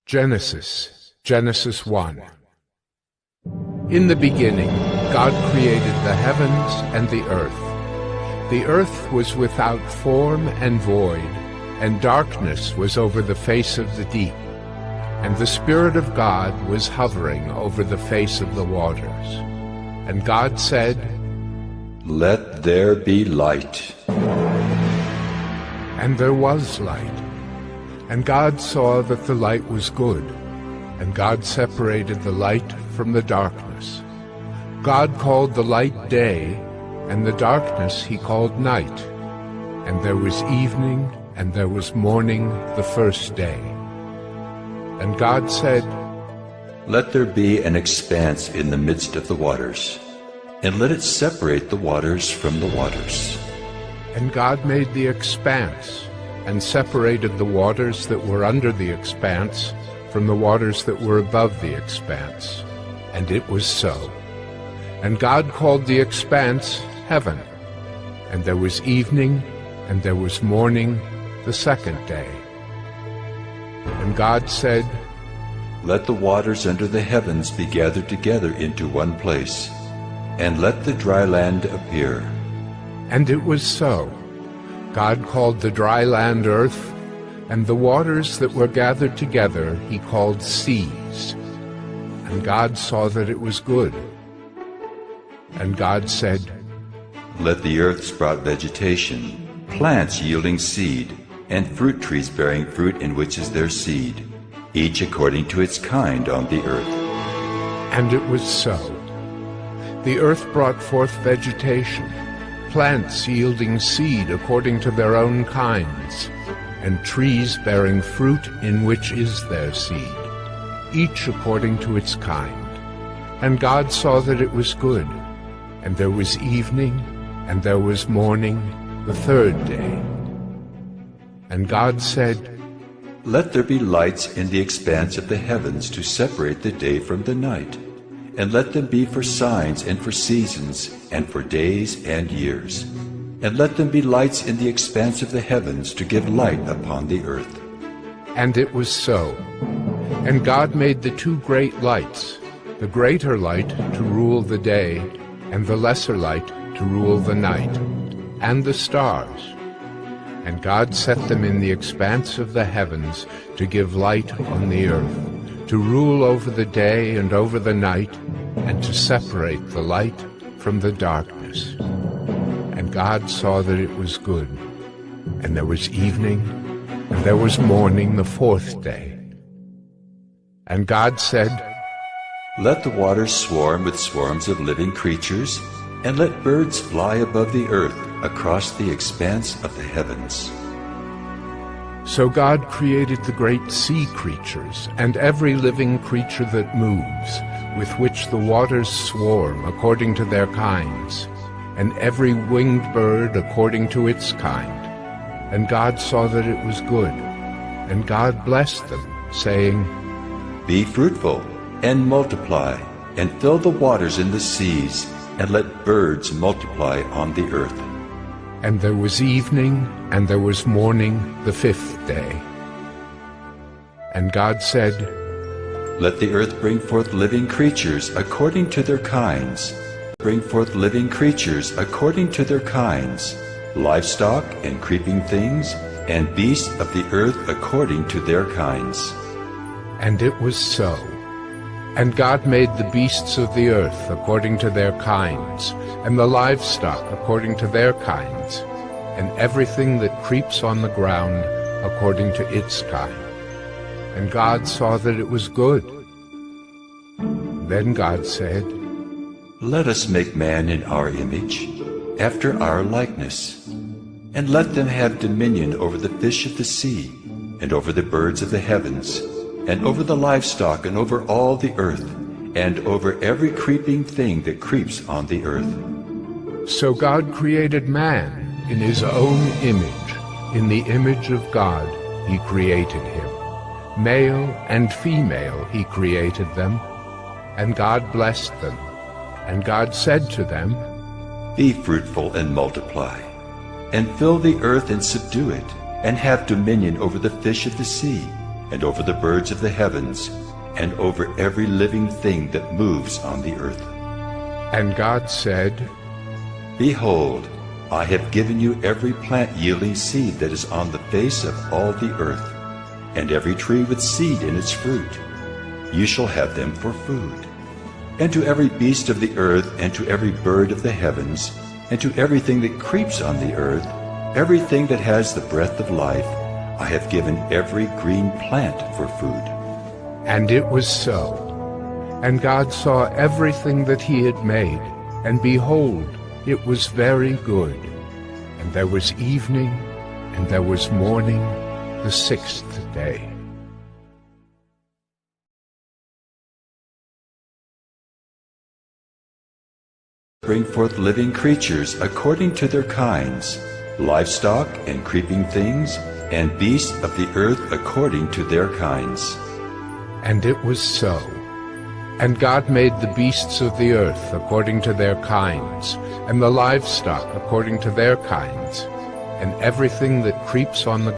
Genesis 1. In the beginning, God created the heavens and the earth. The earth was without form and void, and darkness was over the face of the deep. And the Spirit of God was hovering over the face of the waters. And God said, "Let there be light." And there was light. And God saw that the light was good, and God separated the light from the darkness. God called the light day, and the darkness he called night. And there was evening, and there was morning the first day. And God said, "Let there be an expanse in the midst of the waters, and let it separate the waters from the waters." And God made the expanse, and separated the waters that were under the expanse from the waters that were above the expanse. And it was so. And God called the expanse heaven. And there was evening, and there was morning the second day. And God said, "Let the waters under the heavens be gathered together into one place, and let the dry land appear." And it was so. God called the dry land earth, and the waters that were gathered together he called seas. And God saw that it was good. And God said, "Let the earth sprout vegetation, plants yielding seed, and fruit trees bearing fruit in which is their seed, each according to its kind on the earth." And it was so. The earth brought forth vegetation, plants yielding seed according to their own kinds, and trees bearing fruit in which is their seed, each according to its kind. And God saw that it was good. And there was evening, and there was morning the third day. And God said, "Let there be lights in the expanse of the heavens to separate the day from the night, and let them be for signs and for seasons and for days and years. And let them be lights in the expanse of the heavens to give light upon the earth." And it was so. And God made the two great lights, the greater light to rule the day, and the lesser light to rule the night, and the stars. And God set them in the expanse of the heavens to give light on the earth, to rule over the day and over the night, and to separate the light from the darkness. And God saw that it was good. And there was evening, and there was morning the fourth day. And God said, "Let the waters swarm with swarms of living creatures, and let birds fly above the earth across the expanse of the heavens." So God created the great sea creatures, and every living creature that moves, with which the waters swarm according to their kinds, and every winged bird according to its kind. And God saw that it was good. And God blessed them, saying, "Be fruitful, and multiply, and fill the waters in the seas, and let birds multiply on the earth." And there was evening, and there was morning the fifth day. And God said, "Let the earth bring forth living creatures according to their kinds. Bring forth living creatures according to their kinds, livestock and creeping things, and beasts of the earth according to their kinds." And it was so. And God made the beasts of the earth according to their kinds, and the livestock according to their kinds, and everything that creeps on the ground according to its kind. And God saw that it was good. Then God said, "Let us make man in our image, after our likeness, and let them have dominion over the fish of the sea, and over the birds of the heavens, and over the livestock, and over all the earth, and over every creeping thing that creeps on the earth." So God created man in his own image. In the image of God he created him. Male and female he created them. And God blessed them. And God said to them, "Be fruitful and multiply, and fill the earth and subdue it, and have dominion over the fish of the sea, and over the birds of the heavens, and over every living thing that moves on the earth. And God said, Behold, I have given you every plant yielding seed that is on the face of all the earth, and every tree with seed in its fruit. You shall have them for food. And to every beast of the earth, and to every bird of the heavens, and to everything that creeps on the earth, everything that has the breath of life, I have given every green plant for food. And it was so. And God saw everything that he had made, and behold, it was very good. And there was evening, and there was morning, the sixth day. Bring forth living creatures according to their kinds, livestock and creeping things, and beasts of the earth according to their kinds. And it was so. And God made the beasts of the earth according to their kinds, and the livestock according to their kinds, and everything that creeps on the